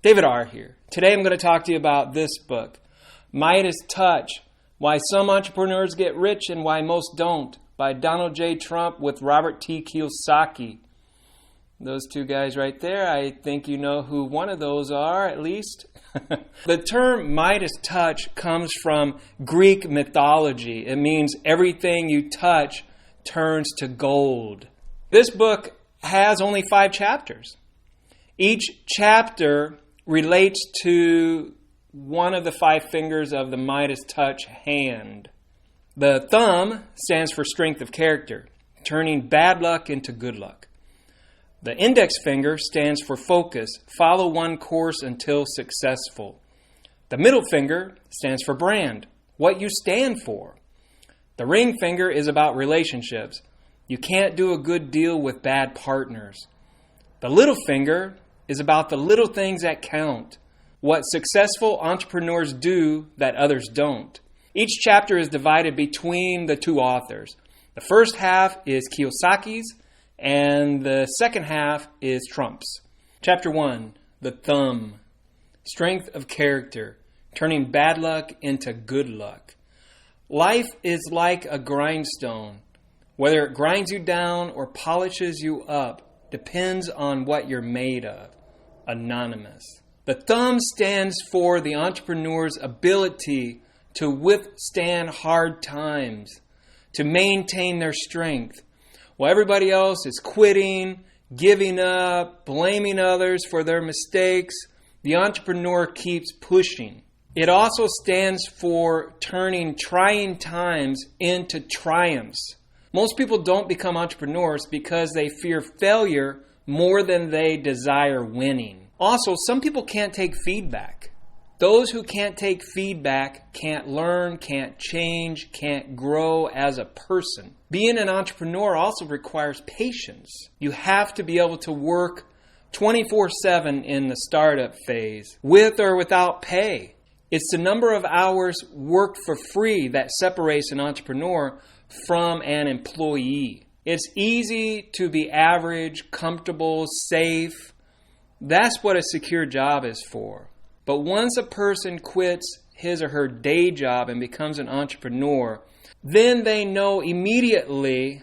David R. here. Today I'm going to talk to you about this book, Midas Touch, Why Some Entrepreneurs Get Rich and Why Most Don't, by Donald J. Trump with Robert T. Kiyosaki. Those two guys right there, I think you know who one of those are, at least. The term Midas touch comes from Greek mythology. It means everything you touch turns to gold. This book has only 5 chapters. Each chapter relates to one of the 5 fingers of the Midas touch hand. The thumb stands for strength of character, turning bad luck into good luck. The index finger stands for focus, follow one course until successful. The middle finger stands for brand, what you stand for. The ring finger is about relationships. You can't do a good deal with bad partners. The little finger is about the little things that count, what successful entrepreneurs do that others don't. Each chapter is divided between the 2 authors. The first half is Kiyosaki's, and the second half is Trump's. Chapter 1, the thumb. Strength of character, turning bad luck into good luck. Life is like a grindstone. Whether it grinds you down or polishes you up depends on what you're made of. Anonymous. The thumb stands for the entrepreneur's ability to withstand hard times, to maintain their strength. While everybody else is quitting, giving up, blaming others for their mistakes, the entrepreneur keeps pushing. It also stands for turning trying times into triumphs. Most people don't become entrepreneurs because they fear failure more than they desire winning. Also, some people can't take feedback. Those who can't take feedback can't learn, can't change, can't grow as a person. Being an entrepreneur also requires patience. You have to be able to work 24/7 in the startup phase, with or without pay. It's the number of hours worked for free that separates an entrepreneur from an employee. It's easy to be average, comfortable, safe. That's what a secure job is for. But once a person quits his or her day job and becomes an entrepreneur, then they know immediately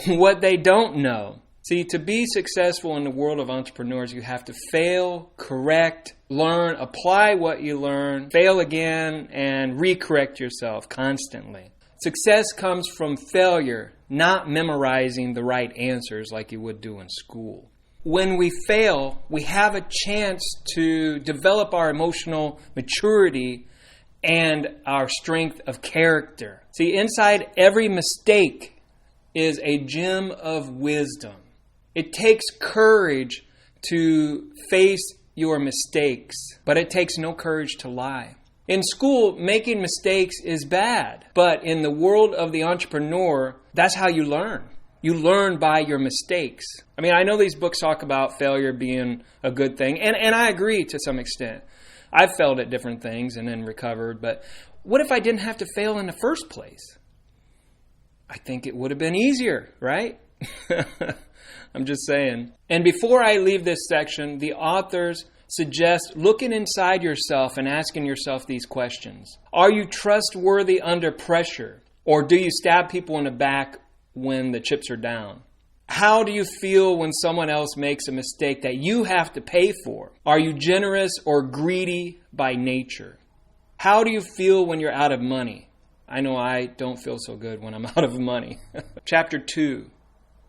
what they don't know. See, to be successful in the world of entrepreneurs, you have to fail, correct, learn, apply what you learn, fail again, and recorrect yourself constantly. Success comes from failure, not memorizing the right answers like you would do in school. When we fail, we have a chance to develop our emotional maturity and our strength of character. See, inside every mistake is a gem of wisdom. It takes courage to face your mistakes, but it takes no courage to lie. In school, making mistakes is bad, but in the world of the entrepreneur, that's how you learn. You learn by your mistakes. I mean, I know these books talk about failure being a good thing, and I agree to some extent. I've failed at different things and then recovered, but what if I didn't have to fail in the first place? I think it would have been easier, right? I'm just saying. And before I leave this section, the authors suggest looking inside yourself and asking yourself these questions. Are you trustworthy under pressure? Or do you stab people in the back when the chips are down? How do you feel when someone else makes a mistake that you have to pay for? Are you generous or greedy by nature? How do you feel when you're out of money? I know I don't feel so good when I'm out of money. Chapter 2,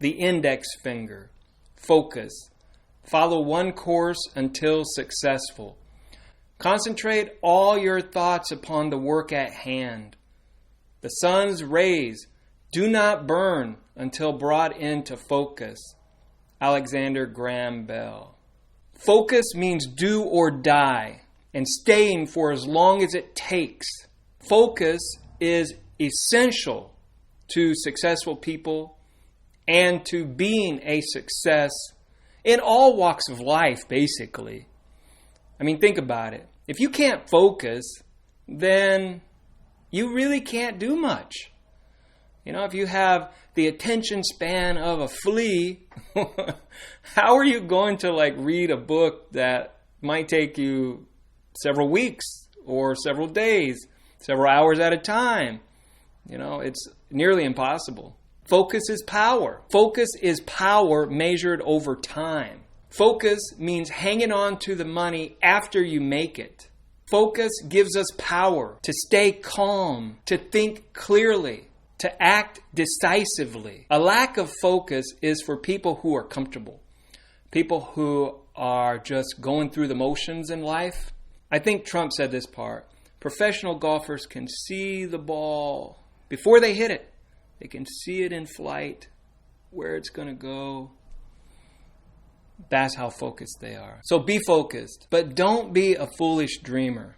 the index finger. Focus. Follow one course until successful. Concentrate all your thoughts upon the work at hand. The sun's rays do not burn until brought into focus. Alexander Graham Bell. Focus means do or die, and staying for as long as it takes. Focus is essential to successful people and to being a success in all walks of life, basically. I mean, think about it. If you can't focus, then you really can't do much. You know, if you have the attention span of a flea, how are you going to read a book that It might take you several weeks or several days, several hours at a time. It's nearly impossible. Focus is power. Focus is power measured over time. Focus means hanging on to the money after you make it. Focus gives us power to stay calm, to think clearly, to act decisively. A lack of focus is for people who are comfortable, people who are just going through the motions in life. I think Trump said this part. Professional golfers can see the ball before they hit it. They can see it in flight, where it's going to go. That's how focused they are. So be focused, but don't be a foolish dreamer.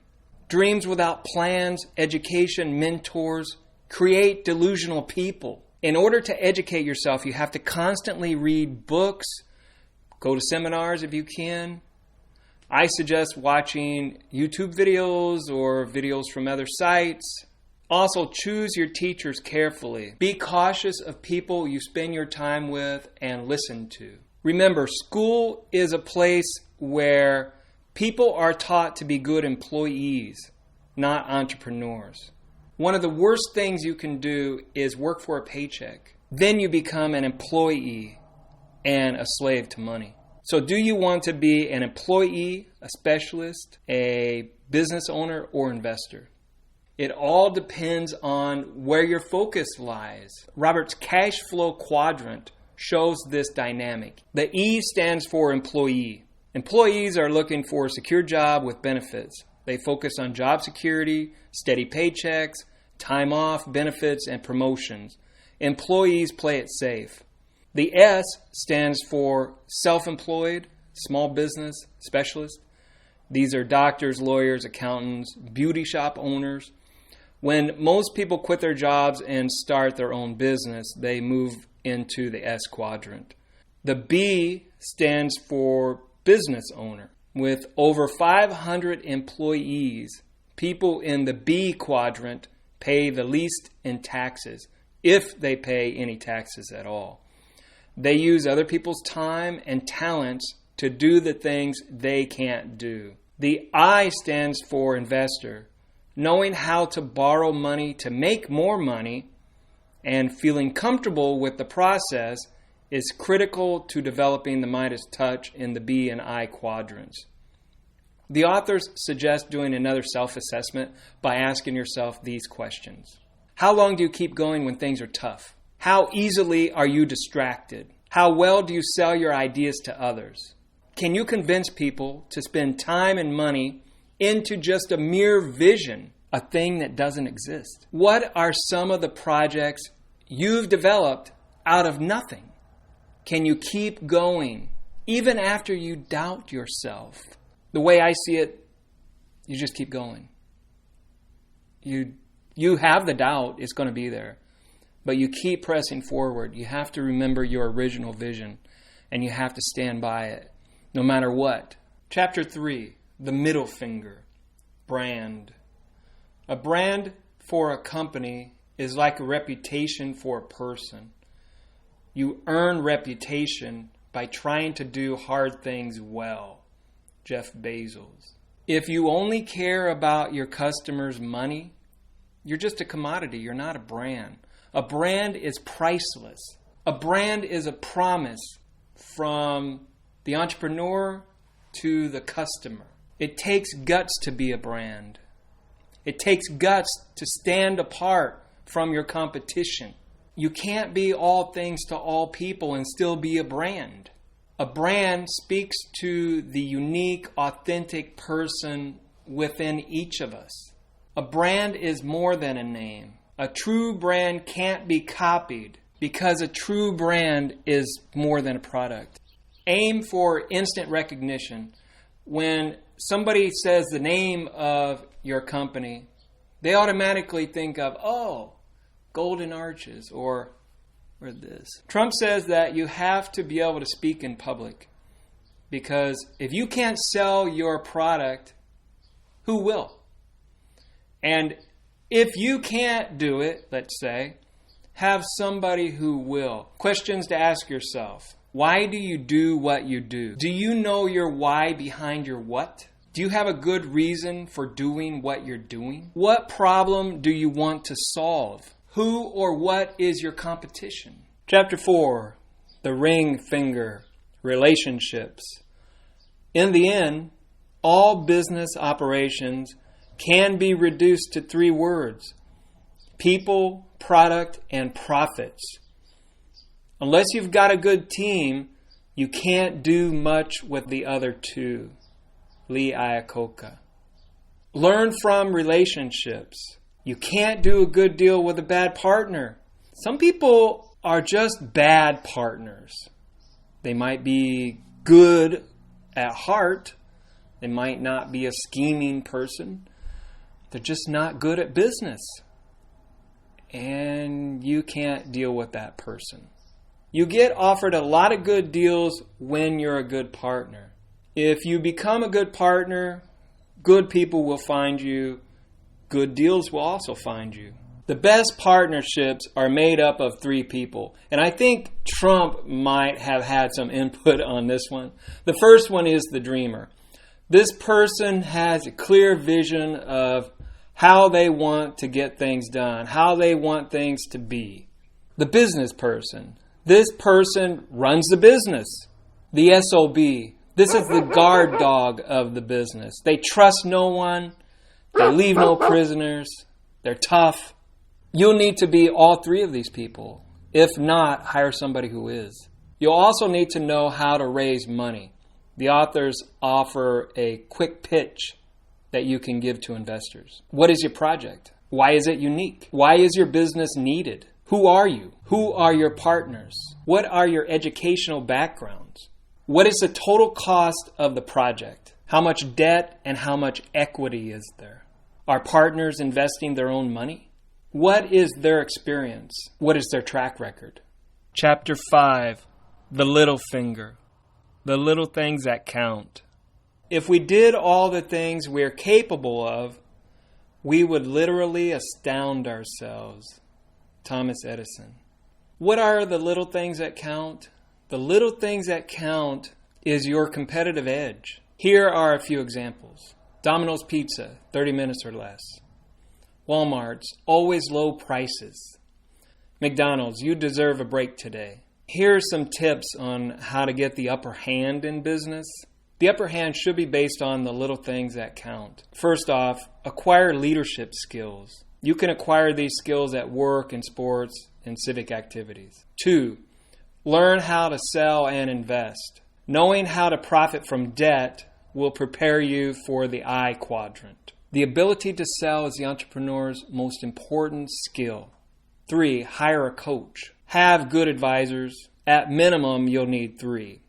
Dreams without plans, education, mentors, create delusional people. In order to educate yourself, you have to constantly read books, go to seminars if you can. I suggest watching YouTube videos or videos from other sites. Also, choose your teachers carefully. Be cautious of people you spend your time with and listen to. Remember, school is a place where people are taught to be good employees, not entrepreneurs. One of the worst things you can do is work for a paycheck. Then you become an employee and a slave to money. So do you want to be an employee, a specialist, a business owner, or investor? It all depends on where your focus lies. Robert's cash flow quadrant shows this dynamic. The E stands for employee. Employees are looking for a secure job with benefits. They focus on job security, steady paychecks, time off, benefits, and promotions. Employees play it safe. The S stands for self-employed, small business, specialist. These are doctors, lawyers, accountants, beauty shop owners. When most people quit their jobs and start their own business, they move into the S quadrant. The B stands for business owner. With over 500 employees, people in the B quadrant pay the least in taxes, if they pay any taxes at all. They use other people's time and talents to do the things they can't do. The I stands for investor. Knowing how to borrow money to make more money and feeling comfortable with the process is critical to developing the Midas touch in the B and I quadrants. The authors suggest doing another self-assessment by asking yourself these questions. How long do you keep going when things are tough? How easily are you distracted? How well do you sell your ideas to others? Can you convince people to spend time and money into just a mere vision, a thing that doesn't exist? What are some of the projects you've developed out of nothing? Can you keep going even after you doubt yourself? The way I see it, you just keep going. You have the doubt, it's going to be there. But you keep pressing forward. You have to remember your original vision, and you have to stand by it, no matter what. Chapter 3, the middle finger, brand. A brand for a company is like a reputation for a person. You earn reputation by trying to do hard things well. Jeff Bezos. If you only care about your customers' money, you're just a commodity. You're not a brand. A brand is priceless. A brand is a promise from the entrepreneur to the customer. It takes guts to be a brand. It takes guts to stand apart from your competition. You can't be all things to all people and still be a brand. A brand speaks to the unique, authentic person within each of us. A brand is more than a name. A true brand can't be copied because a true brand is more than a product. Aim for instant recognition. When somebody says the name of your company, they automatically think of, oh, Golden Arches or this. Trump says that you have to be able to speak in public because if you can't sell your product, who will? And if you can't do it, let's say, have somebody who will. Questions to ask yourself. Why do you do what you do? Do you know your why behind your what? Do you have a good reason for doing what you're doing? What problem do you want to solve? Who or what is your competition? Chapter 4, the ring finger, relationships. In the end, all business operations can be reduced to 3 words: people, product, and profits. Unless you've got a good team, you can't do much with the other 2. Lee Iacocca. Learn from relationships. You can't do a good deal with a bad partner. Some people are just bad partners. They might be good at heart. They might not be a scheming person. They're just not good at business. And you can't deal with that person. You get offered a lot of good deals when you're a good partner. If you become a good partner, good people will find you. Good deals will also find you. The best partnerships are made up of 3 people. And I think Trump might have had some input on this one. The first one is the dreamer. This person has a clear vision of how they want to get things done, how they want things to be. The business person. This person runs the business. The SOB. This is the guard dog of the business. They trust no one. They leave no prisoners. They're tough. You'll need to be all 3 of these people. If not, hire somebody who is. You'll also need to know how to raise money. The authors offer a quick pitch that you can give to investors. What is your project? Why is it unique? Why is your business needed? Who are you? Who are your partners? What are your educational backgrounds? What is the total cost of the project? How much debt and how much equity is there? Are partners investing their own money? What is their experience? What is their track record? Chapter 5, the little finger, the little things that count. If we did all the things we're capable of, we would literally astound ourselves. Thomas Edison. What are the little things that count? The little things that count is your competitive edge. Here are a few examples. Domino's Pizza, 30 minutes or less. Walmart's, always low prices. McDonald's, you deserve a break today. Here's some tips on how to get the upper hand in business. The upper hand should be based on the little things that count. First off, acquire leadership skills. You can acquire these skills at work and sports and civic activities. 2, learn how to sell and invest. Knowing how to profit from debt will prepare you for the I quadrant. The ability to sell is the entrepreneur's most important skill. 3, hire a coach. Have good advisors. At minimum, you'll need 3.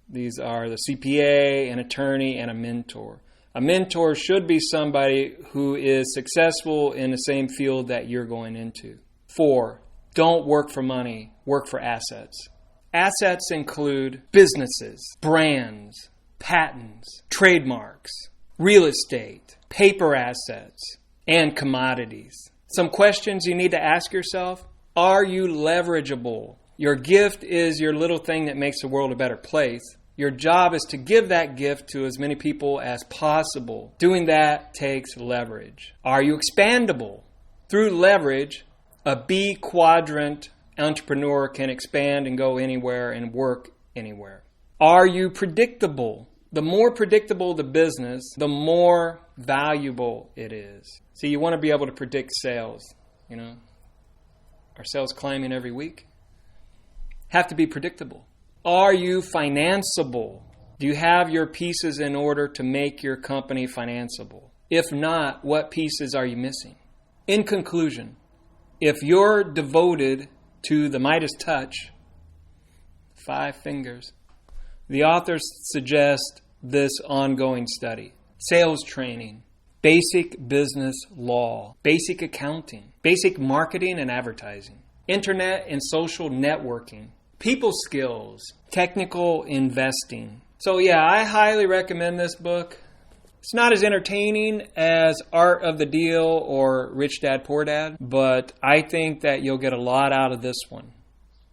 These are the CPA, an attorney, and a mentor. A mentor should be somebody who is successful in the same field that you're going into. 4, don't work for money, work for assets. Assets include businesses, brands, patents, trademarks, real estate, paper assets, and commodities. Some questions you need to ask yourself: are you leverageable? Your gift is your little thing that makes the world a better place. Your job is to give that gift to as many people as possible. Doing that takes leverage. Are you expandable? Through leverage, a B quadrant entrepreneur can expand and go anywhere and work anywhere. Are you predictable? The more predictable the business, the more valuable it is. See, you want to be able to predict sales. Are sales climbing every week? Have to be predictable. Are you financeable? Do you have your pieces in order to make your company financeable? If not, what pieces are you missing? In conclusion, if you're devoted to the Midas touch, 5 fingers, the authors suggest this ongoing study. Sales training, basic business law, basic accounting, basic marketing and advertising, internet and social networking, people skills, technical investing. So I highly recommend this book. It's not as entertaining as Art of the Deal or Rich Dad, Poor Dad, but I think that you'll get a lot out of this one.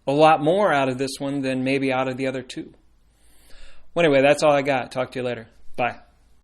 a lot more out of this one than maybe out of the other two. Well, anyway, that's all I got. Talk to you later. Bye.